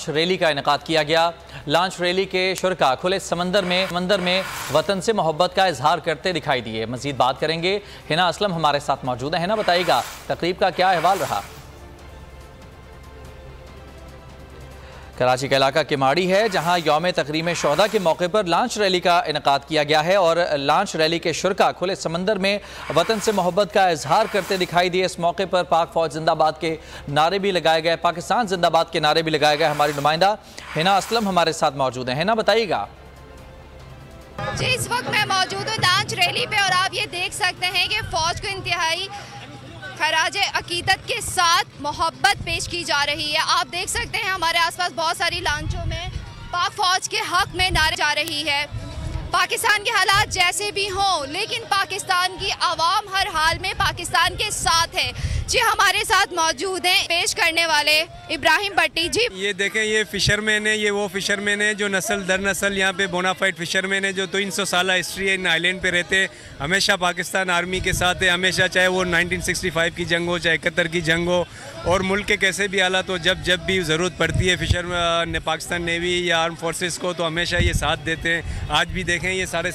Launch rally का इनेकाद किया गया। लॉन्च रैली के शुरका खुले समंदर में वतन से मोहब्बत का इजहार करते दिखाई दिए। मजीद बात करेंगे, हिना असलम हमारे साथ मौजूद है। हिना, बताइएगा तकरीब का क्या अहवाल रहा? कराची का इलाका किमाड़ी है, जहां यौम तकरीम शोहदा के मौके पर लॉन्च रैली का इनेकाद किया गया है और लॉन्च रैली के शुरका खुले समंदर में वतन से मोहब्बत का इजहार करते दिखाई दिए। इस मौके पर पाक फौज जिंदाबाद के नारे भी लगाए गए, पाकिस्तान जिंदाबाद के नारे भी लगाए गए। हमारी नुमाइंदा हिना असलम हमारे साथ मौजूद है। हिना, बताइएगा। जी, इस वक्त मैं मौजूद हूँ लॉन्च रैली पे और आप ये देख सकते हैं कि फौज को इंतहाई खराज अकीदत के साथ मोहब्बत पेश की जा रही है। आप देख सकते हैं हमारे आसपास बहुत सारी लॉन्चों में पाक फौज के हक में नारे जा रही है। पाकिस्तान के हालात जैसे भी हों, लेकिन पाकिस्तान की आवाम हर हाल में पाकिस्तान के साथ है। जी, हमारे साथ मौजूद हैं पेश करने वाले इब्राहिम भट्टी जी। ये देखें, ये फिशरमैन है, ये वो फिशरमैन है जो नस्ल दर नस्ल यहाँ पे बोनाफाइड फिशरमैन है, जो 300 साल हिस्ट्री है इन आइलैंड पे रहते हैं। हमेशा पाकिस्तान आर्मी के साथ है, हमेशा, चाहे वो 1965 की जंग हो, चाहे 71 की जंग हो, और मुल्क के कैसे भी हालात हो, जब भी ज़रूरत पड़ती है फिशर पाकिस्तान नेवी या आर्म फोर्सेस को, तो हमेशा ये साथ देते हैं। आज भी देखें, ये सारे